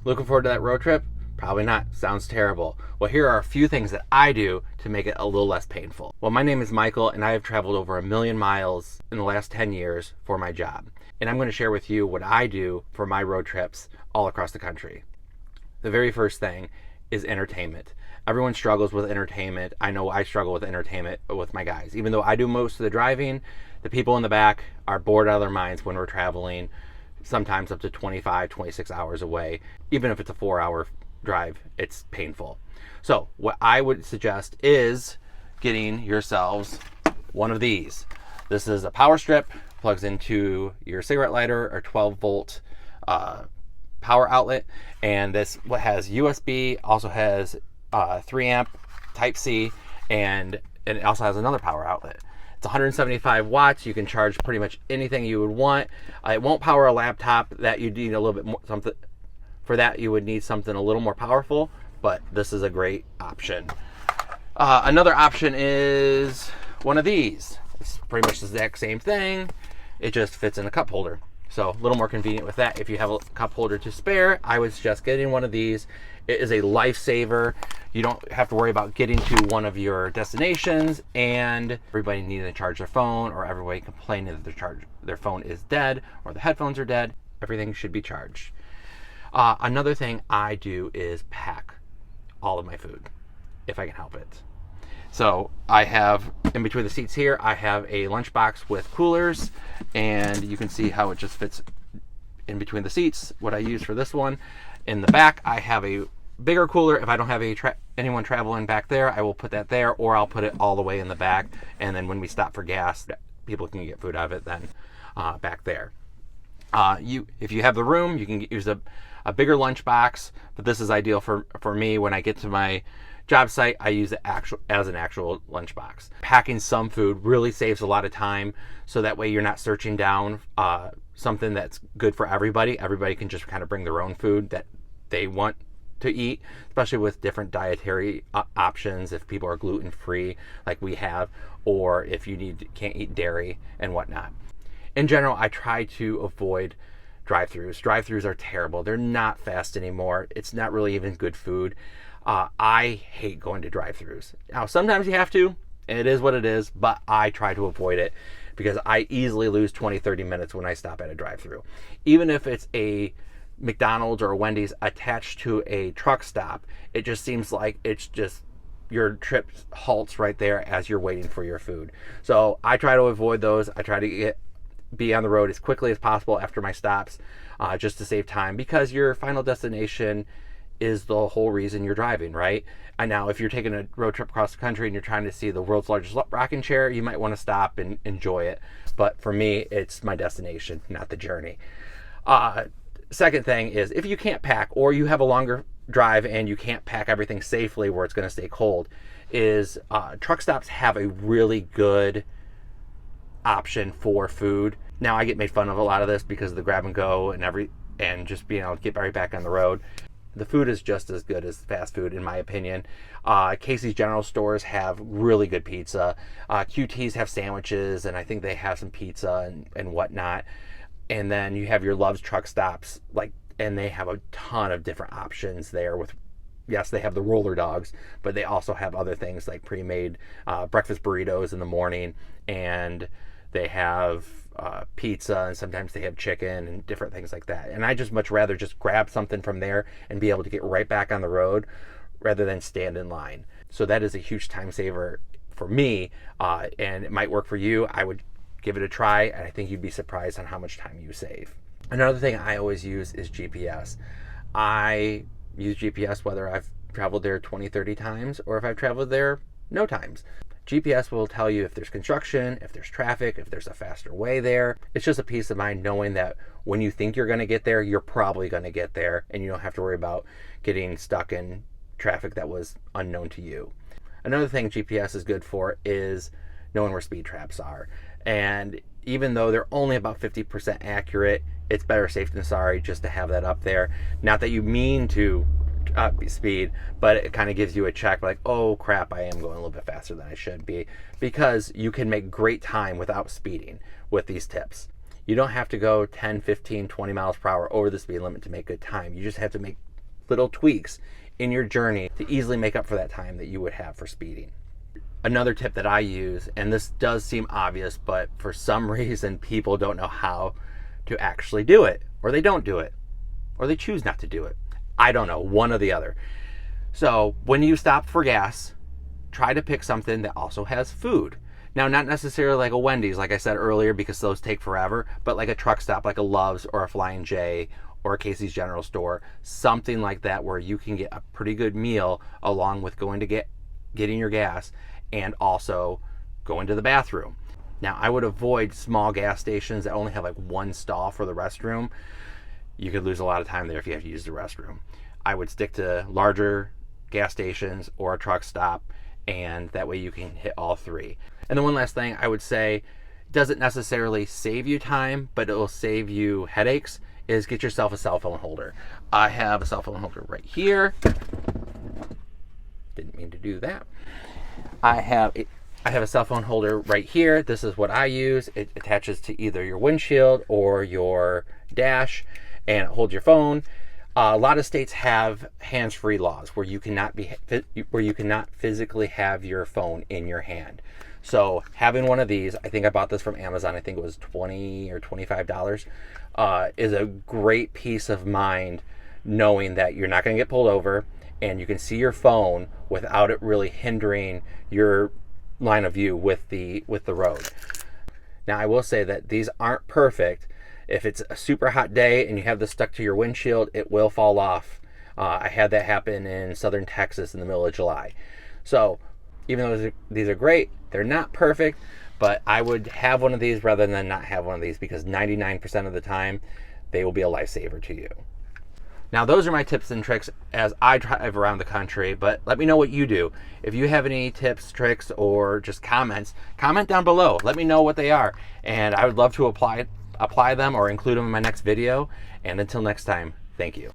Looking forward to that road trip? Probably not. Sounds terrible. Well, here are a few things that I do to make it a little less painful. Well, my name is Michael, and I have traveled over 1,000,000 miles in the last 10 years for my job. And I'm going to share with you what I do for my road trips all across the country. The very first thing is entertainment. Everyone struggles with entertainment. I know I struggle with entertainment with my guys. Even though I do most of the driving, the people in the back are bored out of their minds when we're traveling, sometimes up to 25, 26 hours away. Even if it's a 4-hour drive, it's painful. So what I would suggest is getting yourselves one of these. This is a power strip, plugs into your cigarette lighter or 12-volt power outlet, and this has USB, also has 3-amp Type-C, and it also has another power outlet. It's 175 watts. You can charge pretty much anything you would want. It won't power a laptop. That you need a little bit more something. For that, you would need something a little more powerful, but this is a great option. Another option is one of these. It's pretty much the exact same thing. It just fits in a cup holder. So a little more convenient with that. If you have a cup holder to spare, I would suggest getting one of these. It is a lifesaver. You don't have to worry about getting to one of your destinations and everybody needing to charge their phone, or everybody complaining that their phone is dead or the headphones are dead. Everything should be charged. Another thing I do is pack all of my food if I can help it. So I have, in between the seats here, I have a lunchbox with coolers, and you can see how it just fits in between the seats. What I use for this one. In the back, I have a bigger cooler. If I don't have anyone traveling back there, I will put that there, or I'll put it all the way in the back, and then when we stop for gas, people can get food out of it then back there. If you have the room, you can use a bigger lunchbox, but this is ideal for me. When I get to my job site, I use it as an actual lunchbox. Packing some food really saves a lot of time, so that way you're not searching down something that's good for everybody. Everybody can just kind of bring their own food that they want to eat, especially with different dietary options. If people are gluten-free like we have, or if you can't eat dairy and whatnot. In general, I try to avoid drive-thrus. Drive-thrus are terrible. They're not fast anymore. It's not really even good food. I hate going to drive-thrus. Now, sometimes you have to, and it is what it is, but I try to avoid it because I easily lose 20, 30 minutes when I stop at a drive-thru. Even if it's a McDonald's or a Wendy's attached to a truck stop, it just seems like your trip halts right there as you're waiting for your food. So I try to avoid those. I try to be on the road as quickly as possible after my stops, just to save time, because your final destination is the whole reason you're driving, right? And now if you're taking a road trip across the country and you're trying to see the world's largest rocking chair, you might want to stop and enjoy it. But for me, it's my destination, not the journey. Second thing is, if you can't pack, or you have a longer drive and you can't pack everything safely where it's going to stay cold, is truck stops have a really good option for food. Now, I get made fun of a lot of this because of the grab and go and just being able to get right back on the road. The food is just as good as fast food, in my opinion. Casey's General Stores have really good pizza. QT's have sandwiches, and I think they have some pizza and whatnot. And then you have your Love's truck stops, and they have a ton of different options there. Yes, they have the roller dogs, but they also have other things like pre-made breakfast burritos in the morning, and they have pizza, and sometimes they have chicken and different things like that. And I just much rather just grab something from there and be able to get right back on the road rather than stand in line. So that is a huge time saver for me, and it might work for you. I would give it a try, and I think you'd be surprised on how much time you save. Another thing I always use is GPS. I use GPS whether I've traveled there 20, 30 times, or if I've traveled there no times. GPS will tell you if there's construction, if there's traffic, if there's a faster way there. It's just a peace of mind knowing that when you think you're going to get there, you're probably going to get there, and you don't have to worry about getting stuck in traffic that was unknown to you. Another thing GPS is good for is knowing where speed traps are. And even though they're only about 50% accurate, it's better safe than sorry just to have that up there. Not that you mean to speed, but it kind of gives you a check like, oh crap, I am going a little bit faster than I should be, because you can make great time without speeding with these tips. You don't have to go 10, 15, 20 miles per hour over the speed limit to make good time. You just have to make little tweaks in your journey to easily make up for that time that you would have for speeding. Another tip that I use, and this does seem obvious, but for some reason people don't know how to actually do it, or they don't do it, or they choose not to do it. I don't know, one or the other. So when you stop for gas, try to pick something that also has food. Now, not necessarily like a Wendy's, like I said earlier, because those take forever, but like a truck stop, like a Love's or a Flying J or a Casey's General Store, something like that where you can get a pretty good meal along with going to getting your gas and also going to the bathroom. Now, I would avoid small gas stations that only have like one stall for the restroom. You could lose a lot of time there if you have to use the restroom. I would stick to larger gas stations or a truck stop, and that way you can hit all three. And then one last thing I would say, doesn't necessarily save you time, but it will save you headaches, is get yourself a cell phone holder. I have a cell phone holder right here. Didn't mean to do that. I have a cell phone holder right here. This is what I use. It attaches to either your windshield or your dash, and it holds your phone. A lot of states have hands-free laws where you cannot physically have your phone in your hand. So having one of these, I think I bought this from Amazon. I think it was $20 or $25. Is a great peace of mind knowing that you're not going to get pulled over and you can see your phone without it really hindering your line of view with the road. Now, I will say that these aren't perfect. If it's a super hot day and you have this stuck to your windshield, it will fall off. I had that happen in southern Texas in the middle of July. So even though these are great, they're not perfect, but I would have one of these rather than not have one of these, because 99% of the time they will be a lifesaver to you. Now, those are my tips and tricks as I drive around the country, but let me know what you do. If you have any tips, tricks, or just comments, comment down below. Let me know what they are, and I would love to apply them or include them in my next video. And until next time, thank you.